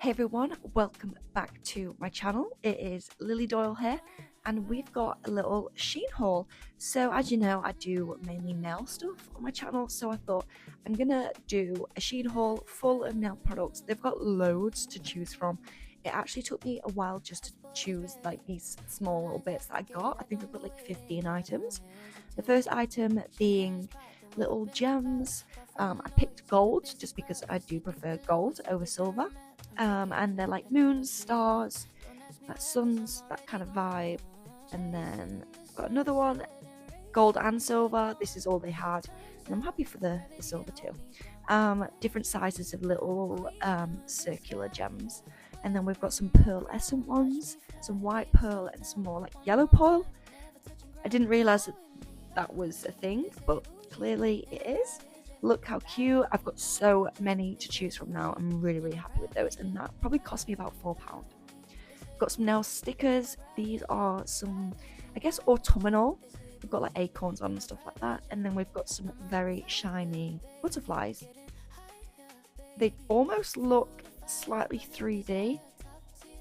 Hey everyone, welcome back to my channel. It is Lily Doyle here, and we've got a little Shein haul. So as you know, I do mainly nail stuff on my channel, so I thought I'm gonna do a Shein haul full of nail products. They've got loads to choose from. It actually took me a while just to choose like these small little bits that I got. I think I've got like 15 items. The first item being little gems. I picked gold just because I do prefer gold over silver. And they're like moons, stars, suns, that kind of vibe. And then got another one, gold and silver. This is all they had, and I'm happy for the silver too. Different sizes of little circular gems, and then we've got some pearlescent ones, some white pearl, and some more like yellow pearl. I didn't realize that was a thing, but clearly it is. Look how cute. I've got so many to choose from now. I'm really happy with those, and that probably cost me about £4. Got some nail stickers. These are some, I guess, autumnal. We've got like acorns on and stuff like that, and then we've got some very shiny butterflies. They almost look slightly 3D.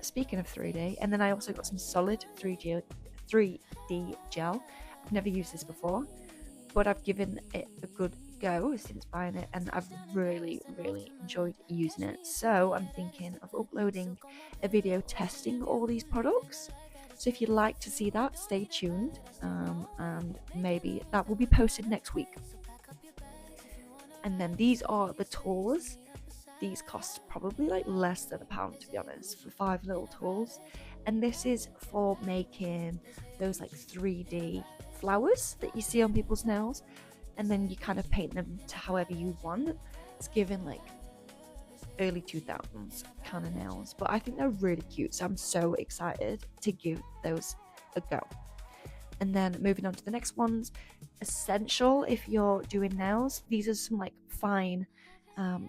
Speaking of 3D, and then I also got some solid 3D gel. I've never used this before, but I've given it a good go since buying it, and I've really enjoyed using it. So I'm thinking of uploading a video testing all these products. So if you'd like to see that, stay tuned, and maybe that will be posted next week. And then these are the tools. These cost probably like less than £1, to be honest, for 5 little tools. And this is for making those like 3D flowers that you see on people's nails, and then you kind of paint them to however you want. It's given like early 2000s kind of nails, but I think they're really cute, so I'm so excited to give those a go. And then moving on to the next ones, essential if you're doing nails. These are some like fine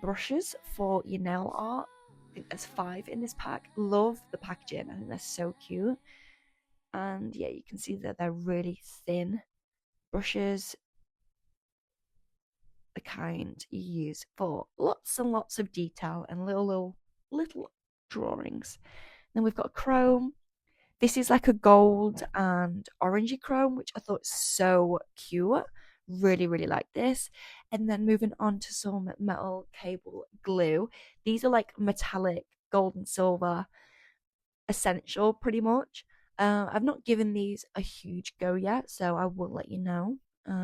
brushes for your nail art. I think there's 5 in this pack. Love the packaging. I think they're so cute. And yeah, you can see that they're really thin brushes, the kind you use for lots and lots of detail and little drawings. Then we've got chrome. This is like a gold and orangey chrome, which I thought so cute. Really like this. And then moving on to some metal cable glue. These are like metallic gold and silver essential, pretty much. I've not given these a huge go yet, so I will let you know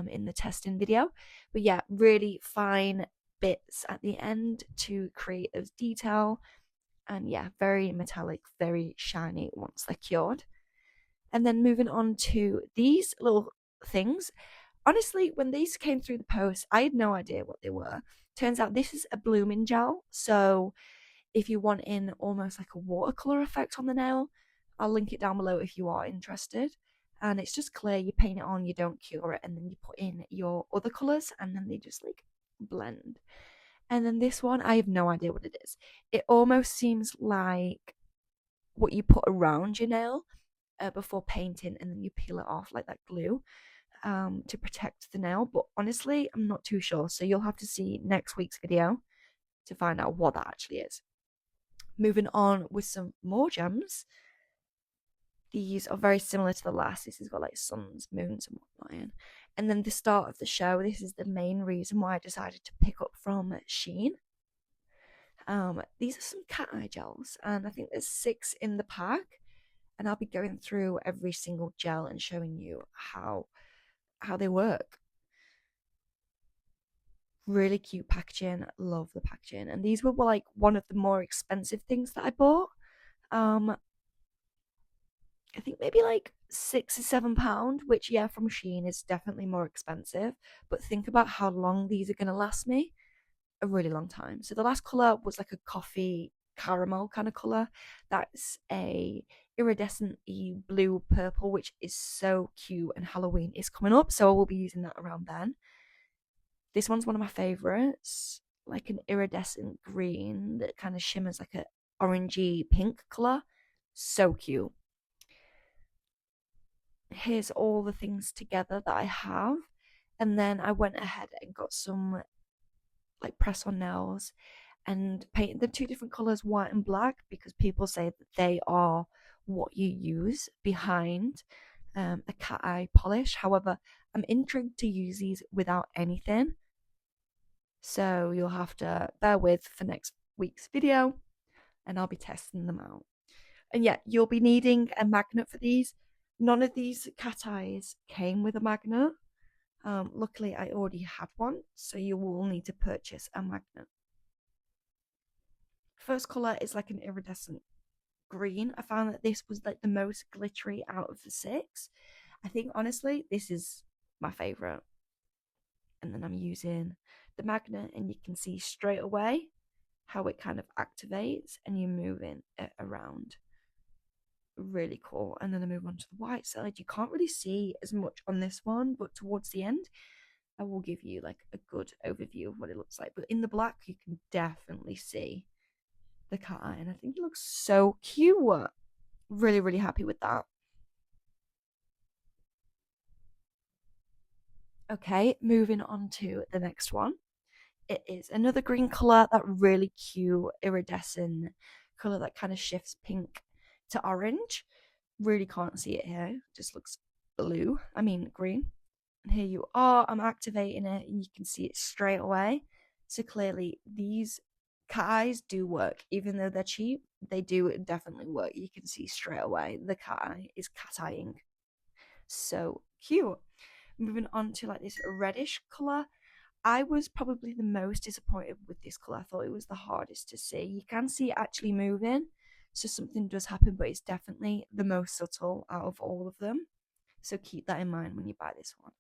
in the testing video. But yeah, really fine bits at the end to create those detail. And yeah, very metallic, very shiny once they're cured. And then moving on to these little things. Honestly, when these came through the post, I had no idea what they were. Turns out this is a blooming gel. So if you want in almost like a watercolor effect on the nail, I'll link it down below if you are interested. And it's just clear. You paint it on, you don't cure it, and then you put in your other colors, and then they just like blend. And then this one, I have no idea what it is. It almost seems like what you put around your nail before painting, and then you peel it off like that glue to protect the nail. But honestly, I'm not too sure. So you'll have to see next week's video to find out what that actually is. Moving on with some more gems. These are very similar to the last. This has got like suns, moons, and whatnot in. And then the start of the show, this is the main reason why I decided to pick up from Shein. These are some cat eye gels, and I think there's 6 in the pack. And I'll be going through every single gel and showing you how they work. Really cute packaging. Love the packaging. And these were like one of the more expensive things that I bought. I think maybe like £6 or £7, which yeah, from Shein is definitely more expensive. But think about how long these are gonna last me. A really long time. So the last colour was like a coffee caramel kind of colour. That's a iridescent blue purple, which is so cute, and Halloween is coming up, so I will be using that around then. This one's one of my favorites, like an iridescent green that kind of shimmers like a orangey pink colour. So cute. Here's all the things together that I have, and then I went ahead and got some like press on nails. and painted them two different colors, white and black, because people say that they are what you use behind a cat eye polish. However, I'm intrigued to use these without anything, so you'll have to bear with for next week's video, and I'll be testing them out. And yeah, you'll be needing a magnet for these. None of these cat eyes came with a magnet. Luckily, I already had one, so you will need to purchase a magnet. First colour is like an iridescent green. I found that this was like the most glittery out of the six. I think honestly, this is my favourite. And then I'm using the magnet, and you can see straight away how it kind of activates and you're moving it around. Really cool. And then I move on to the white side. You can't really see as much on this one, but towards the end I will give you like a good overview of what it looks like. But in the black you can definitely see the cat eye, and I think it looks so cute. Really, really happy with that. Okay, moving on to the next one. It is another green colour, that really cute iridescent colour that kind of shifts pink to orange. Really can't see it here, just looks blue. I mean green. And here you are, I'm activating it and you can see it straight away. So clearly these cat eyes do work, even though they're cheap, they do definitely work. You can see straight away the cat eye is cat eyeing. So cute. Moving on to like this reddish colour. I was probably the most disappointed with this colour. I thought it was the hardest to see. You can see it actually moving, so something does happen, but it's definitely the most subtle out of all of them. So keep that in mind when you buy this one.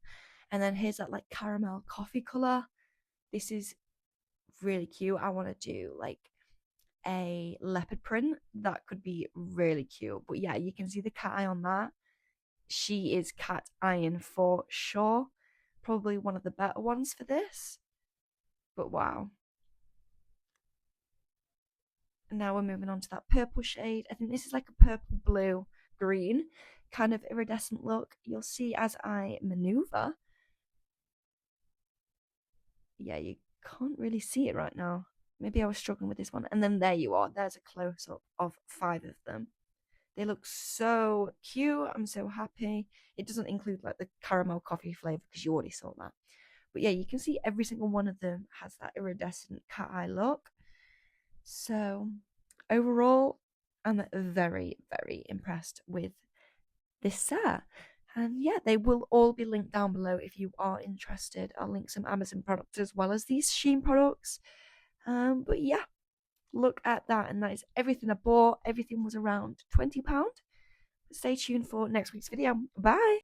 And then here's that like caramel coffee colour. This is really cute. I want to do like a leopard print. That could be really cute. But yeah, you can see the cat eye on that. She is cat eyeing for sure. Probably one of the better ones for this. But wow. And now we're moving on to that purple shade. I think this is like a purple blue green kind of iridescent look. You'll see as I maneuver. Yeah, you can't really see it right now. Maybe I was struggling with this one. And then there you are. There's a close up of 5 of them. They look so cute. I'm so happy. It doesn't include like the caramel coffee flavor because you already saw that. But yeah, you can see every single one of them has that iridescent cat eye look. So overall, I'm very, very impressed with this set. And yeah, they will all be linked down below if you are interested. I'll link some Amazon products as well as these Shein products. But yeah, look at that. And that is everything I bought. Everything was around £20. Stay tuned for next week's video. Bye.